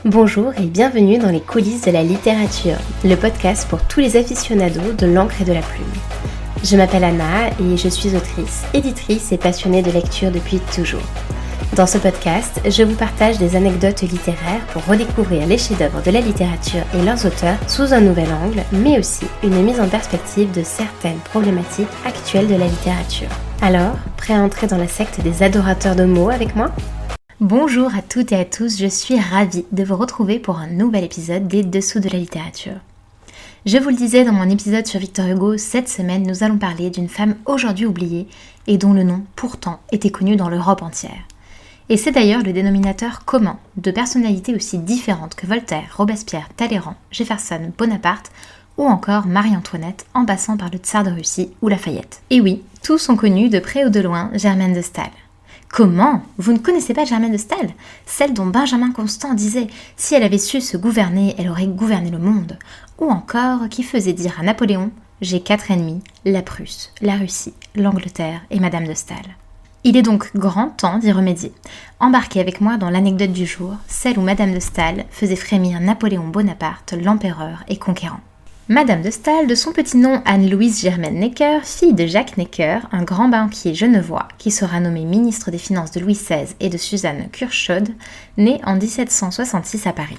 Bonjour et bienvenue dans les coulisses de la littérature, le podcast pour tous les aficionados de l'encre et de la plume. Je m'appelle Anna et je suis autrice, éditrice et passionnée de lecture depuis toujours. Dans ce podcast, je vous partage des anecdotes littéraires pour redécouvrir les chefs-d'œuvre de la littérature et leurs auteurs sous un nouvel angle, mais aussi une mise en perspective de certaines problématiques actuelles de la littérature. Alors, prêt à entrer dans la secte des adorateurs de mots avec moi ? Bonjour à toutes et à tous, je suis ravie de vous retrouver pour un nouvel épisode des Dessous de la littérature. Je vous le disais dans mon épisode sur Victor Hugo, cette semaine nous allons parler d'une femme aujourd'hui oubliée et dont le nom pourtant était connu dans l'Europe entière. Et c'est d'ailleurs le dénominateur commun de personnalités aussi différentes que Voltaire, Robespierre, Talleyrand, Jefferson, Bonaparte ou encore Marie-Antoinette en passant par le tsar de Russie ou Lafayette. Et oui, tous ont connu de près ou de loin Germaine de Staël. Comment ? Vous ne connaissez pas Germaine de Staël ? Celle dont Benjamin Constant disait « Si elle avait su se gouverner, elle aurait gouverné le monde ». Ou encore qui faisait dire à Napoléon « J'ai 4 ennemis, la Prusse, la Russie, l'Angleterre et Madame de Staël ». Il est donc grand temps d'y remédier. Embarquez avec moi dans l'anecdote du jour, celle où Madame de Staël faisait frémir Napoléon Bonaparte, l'empereur et conquérant. Madame de Staël, de son petit nom Anne-Louise Germaine Necker, fille de Jacques Necker, un grand banquier genevois qui sera nommé ministre des Finances de Louis XVI et de Suzanne Curchod, née en 1766 à Paris.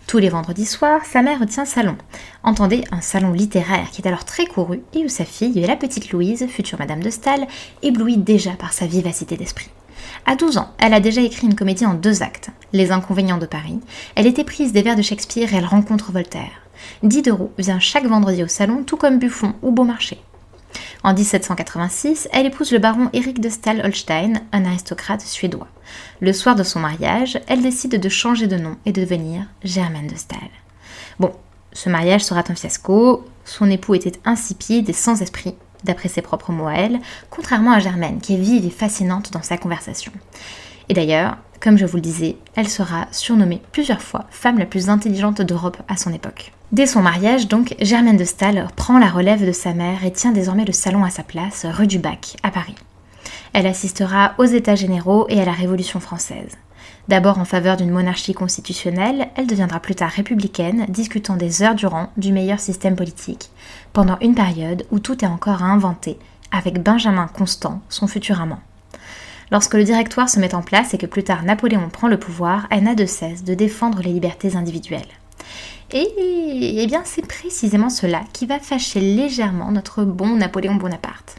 Tous les vendredis soirs, sa mère tient salon. Entendez, un salon littéraire qui est alors très couru et où sa fille, la petite Louise, future Madame de Staël, éblouit déjà par sa vivacité d'esprit. À 12 ans, elle a déjà écrit une comédie en 2 actes, Les Inconvénients de Paris. Elle est éprise des vers de Shakespeare et elle rencontre Voltaire. Diderot vient chaque vendredi au salon, tout comme Buffon ou Beaumarchais. En 1786, elle épouse le baron Erik de Staël-Holstein, un aristocrate suédois. Le soir de son mariage, elle décide de changer de nom et de devenir Germaine de Staël. Bon, ce mariage sera un fiasco, son époux était insipide et sans esprit, d'après ses propres mots à elle, contrairement à Germaine, qui est vive et fascinante dans sa conversation. Et d'ailleurs, comme je vous le disais, elle sera surnommée plusieurs fois femme la plus intelligente d'Europe à son époque. Dès son mariage, donc, Germaine de Staël prend la relève de sa mère et tient désormais le salon à sa place, rue du Bac, à Paris. Elle assistera aux États généraux et à la Révolution française. D'abord en faveur d'une monarchie constitutionnelle, elle deviendra plus tard républicaine, discutant des heures durant du meilleur système politique, pendant une période où tout est encore à inventer, avec Benjamin Constant, son futur amant. Lorsque le Directoire se met en place et que plus tard Napoléon prend le pouvoir, elle n'a de cesse de défendre les libertés individuelles. Et bien c'est précisément cela qui va fâcher légèrement notre bon Napoléon Bonaparte.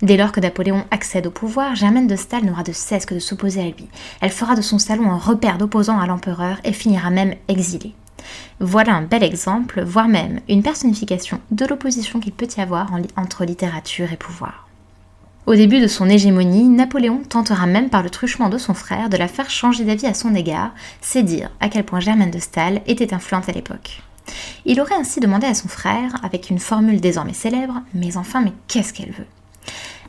Dès lors que Napoléon accède au pouvoir, Germaine de Staël n'aura de cesse que de s'opposer à lui. Elle fera de son salon un repère d'opposants à l'empereur et finira même exilée. Voilà un bel exemple, voire même une personnification de l'opposition qu'il peut y avoir entre littérature et pouvoir. Au début de son hégémonie, Napoléon tentera même par le truchement de son frère de la faire changer d'avis à son égard, c'est dire à quel point Germaine de Staël était influente à l'époque. Il aurait ainsi demandé à son frère, avec une formule désormais célèbre, « Mais enfin, mais qu'est-ce qu'elle veut ?»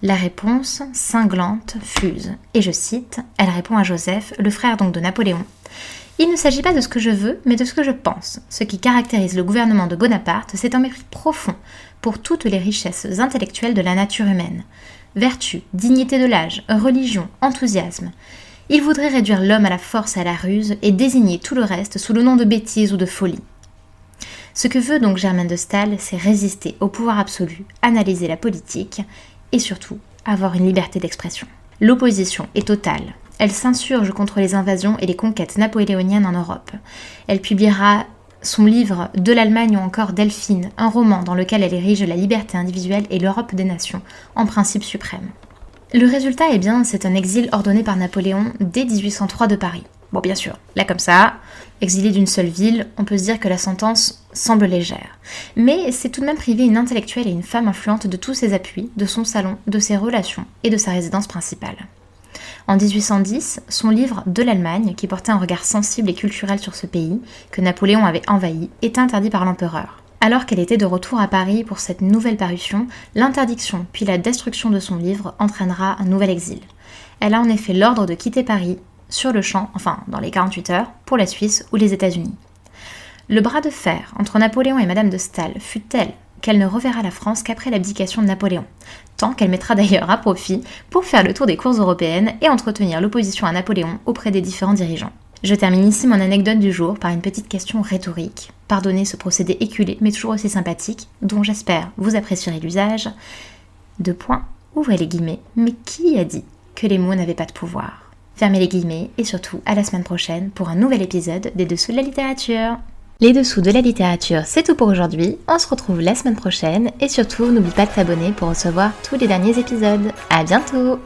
La réponse, cinglante, fuse, et je cite, elle répond à Joseph, le frère donc de Napoléon. « Il ne s'agit pas de ce que je veux, mais de ce que je pense. Ce qui caractérise le gouvernement de Bonaparte, c'est un mépris profond pour toutes les richesses intellectuelles de la nature humaine. Vertu, dignité de l'âge, religion, enthousiasme. Il voudrait réduire l'homme à la force et à la ruse et désigner tout le reste sous le nom de bêtise ou de folie. Ce que veut donc Germaine de Staël, c'est résister au pouvoir absolu, analyser la politique et surtout avoir une liberté d'expression. L'opposition est totale. Elle s'insurge contre les invasions et les conquêtes napoléoniennes en Europe. Elle publiera son livre « De l'Allemagne » ou encore « Delphine », un roman dans lequel elle érige la liberté individuelle et l'Europe des nations en principe suprême. Le résultat, c'est un exil ordonné par Napoléon dès 1803 de Paris. Bon, bien sûr, là comme ça, exilé d'une seule ville, on peut se dire que la sentence semble légère. Mais c'est tout de même priver une intellectuelle et une femme influente de tous ses appuis, de son salon, de ses relations et de sa résidence principale. En 1810, son livre « De l'Allemagne », qui portait un regard sensible et culturel sur ce pays, que Napoléon avait envahi, est interdit par l'empereur. Alors qu'elle était de retour à Paris pour cette nouvelle parution, l'interdiction puis la destruction de son livre entraînera un nouvel exil. Elle a en effet l'ordre de quitter Paris, sur le champ, enfin dans les 48 heures, pour la Suisse ou les États-Unis. Le bras de fer entre Napoléon et Madame de Staël fut tel qu'elle ne reverra la France qu'après l'abdication de Napoléon, tant qu'elle mettra d'ailleurs à profit pour faire le tour des cours européennes et entretenir l'opposition à Napoléon auprès des différents dirigeants. Je termine ici mon anecdote du jour par une petite question rhétorique. Pardonnez ce procédé éculé mais toujours aussi sympathique, dont j'espère vous apprécierez l'usage. Deux points, ouvrez les guillemets, mais qui a dit que les mots n'avaient pas de pouvoir? Fermez les guillemets et surtout à la semaine prochaine pour un nouvel épisode des Dessous de la littérature. Les Dessous de la littérature, c'est tout pour aujourd'hui. On se retrouve la semaine prochaine et surtout n'oublie pas de t'abonner pour recevoir tous les derniers épisodes. À bientôt!